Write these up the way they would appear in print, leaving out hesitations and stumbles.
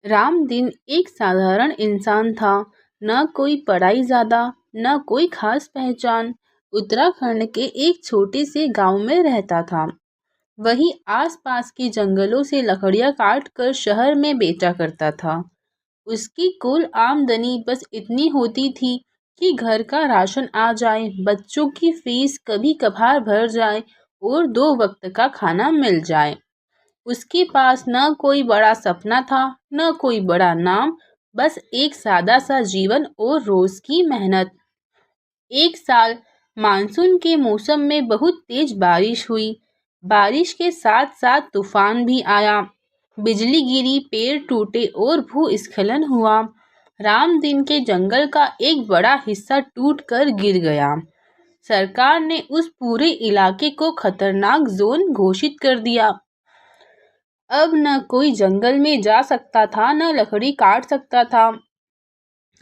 रामदीन एक साधारण इंसान था। न कोई पढ़ाई ज़्यादा, न कोई खास पहचान। उत्तराखंड के एक छोटे से गांव में रहता था। वही आसपास के जंगलों से लकड़ियां काट कर शहर में बेचा करता था। उसकी कुल आमदनी बस इतनी होती थी कि घर का राशन आ जाए, बच्चों की फीस कभी कभार भर जाए और 2 वक्त का खाना मिल जाए। उसके पास न कोई बड़ा सपना था, न कोई बड़ा नाम, बस एक सादा सा जीवन और रोज की मेहनत। एक साल मानसून के मौसम में बहुत तेज बारिश हुई। बारिश के साथ साथ तूफान भी आया। बिजली गिरी, पेड़ टूटे और भूस्खलन हुआ। रामदीन के जंगल का एक बड़ा हिस्सा टूट कर गिर गया। सरकार ने उस पूरे इलाके को खतरनाक जोन घोषित कर दिया। अब न कोई जंगल में जा सकता था, न लकड़ी काट सकता था।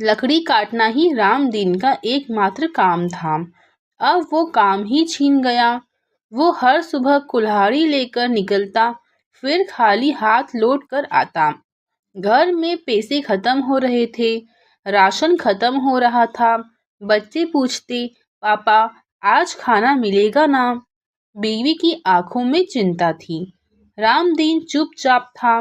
लकड़ी काटना ही रामदीन का एकमात्र काम था। अब वो काम ही छीन गया। वो हर सुबह कुल्हाड़ी लेकर निकलता, फिर खाली हाथ लौट कर आता। घर में पैसे खत्म हो रहे थे, राशन खत्म हो रहा था। बच्चे पूछते, पापा आज खाना मिलेगा ना? बीवी की आंखों में चिंता थी। रामदीन चुपचाप था,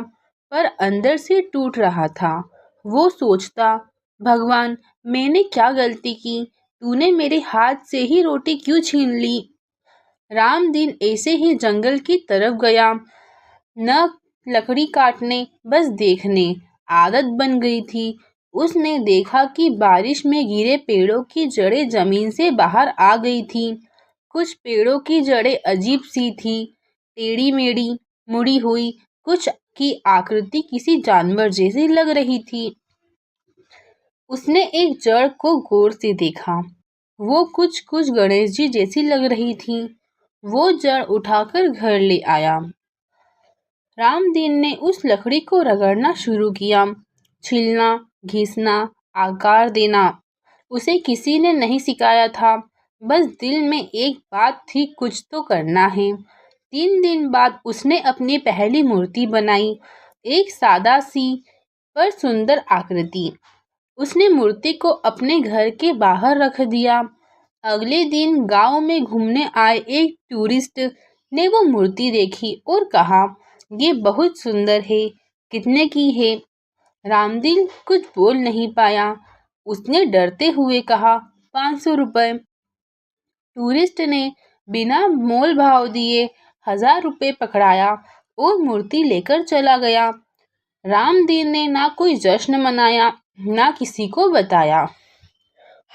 पर अंदर से टूट रहा था। वो सोचता, भगवान मैंने क्या गलती की? तूने मेरे हाथ से ही रोटी क्यों छीन ली? रामदीन ऐसे ही जंगल की तरफ गया, न लकड़ी काटने, बस देखने। आदत बन गई थी। उसने देखा कि बारिश में गिरे पेड़ों की जड़ें जमीन से बाहर आ गई थी। कुछ पेड़ों की जड़ें अजीब सी थी, टेढ़ी मेढ़ी, मुड़ी हुई। कुछ की आकृति किसी जानवर जैसी लग रही थी। उसने एक जड़ को गौर से देखा। वो कुछ कुछ गणेश जी जैसी लग रही थी। वो जड़ उठाकर घर ले आया। रामदीन ने उस लकड़ी को रगड़ना शुरू किया, छीलना, घिसना, आकार देना। उसे किसी ने नहीं सिखाया था, बस दिल में एक बात थी, कुछ तो करना है। 3 दिन बाद उसने अपनी पहली मूर्ति बनाई, एक सादा सी पर सुंदर आकृति। उसने मूर्ति को अपने घर के बाहर रख दिया। अगले दिन गांव में घूमने आए एक टूरिस्ट ने वो मूर्ति देखी और कहा, ये बहुत सुंदर है, कितने की है? रामदीन कुछ बोल नहीं पाया। उसने डरते हुए कहा, 500 रुपए। टूरिस्ट ने बिना मोल भाव दिए 1000 रुपए पकड़ाया और मूर्ति लेकर चला गया। रामदीन ने ना कोई जश्न मनाया, ना किसी को बताया।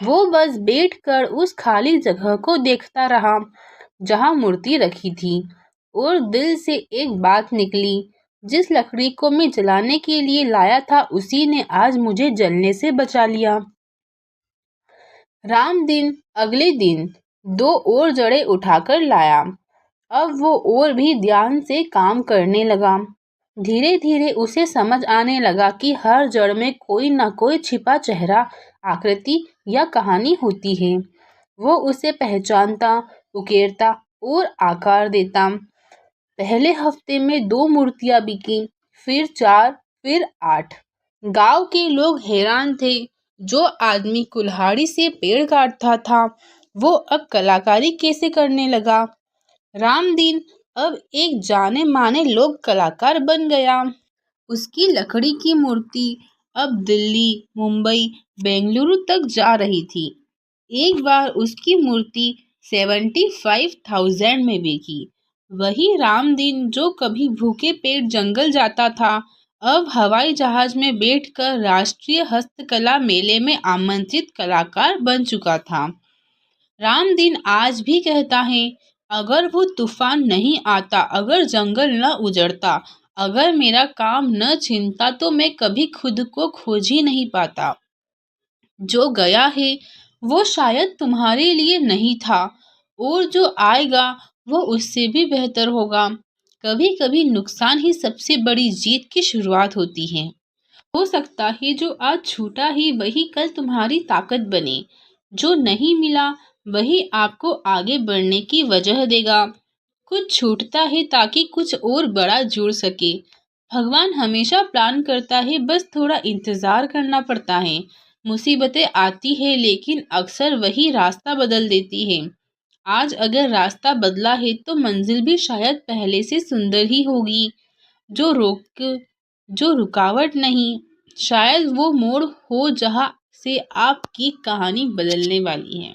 वो बस बैठकर उस खाली जगह को देखता रहा जहां मूर्ति रखी थी, और दिल से एक बात निकली, जिस लकड़ी को मैं जलाने के लिए लाया था उसी ने आज मुझे जलने से बचा लिया। रामदीन अगले दिन 2 और जड़ें उठाकर लाया। अब वो और भी ध्यान से काम करने लगा। धीरे धीरे उसे समझ आने लगा कि हर जड़ में कोई न कोई छिपा चेहरा, आकृति या कहानी होती है। वो उसे पहचानता, उकेरता और आकार देता। पहले हफ्ते में 2 मूर्तियां बिकी, फिर 4, फिर 8। गांव के लोग हैरान थे। जो आदमी कुल्हाड़ी से पेड़ काटता था, वो अब कलाकारी कैसे करने लगा? रामदीन अब एक जाने माने लोक कलाकार बन गया। उसकी लकड़ी की मूर्ति अब दिल्ली, मुंबई, बेंगलुरु तक जा रही थी। एक बार उसकी मूर्ति 75,000 में बिकी। वही रामदीन जो कभी भूखे पेट जंगल जाता था, अब हवाई जहाज में बैठकर राष्ट्रीय हस्तकला मेले में आमंत्रित कलाकार बन चुका था। रामदीन आज भी कहता है, अगर वो तूफान नहीं आता, अगर जंगल न उजड़ता, अगर मेरा काम न छिनता, तो मैं कभी खुद को खोज ही नहीं पाता। जो गया है वो शायद तुम्हारे लिए नहीं था, और जो आएगा वो उससे भी बेहतर होगा। कभी कभी नुकसान ही सबसे बड़ी जीत की शुरुआत होती है। हो सकता है जो आज छूटा ही वही कल तुम्हारी ताकत बने। जो नहीं मिला वही आपको आगे बढ़ने की वजह देगा। कुछ छूटता है ताकि कुछ और बड़ा जुड़ सके। भगवान हमेशा प्लान करता है, बस थोड़ा इंतज़ार करना पड़ता है। मुसीबतें आती है लेकिन अक्सर वही रास्ता बदल देती है। आज अगर रास्ता बदला है तो मंजिल भी शायद पहले से सुंदर ही होगी। जो रोक जो रुकावट नहीं, शायद वो मोड़ हो जहाँ से आपकी कहानी बदलने वाली है।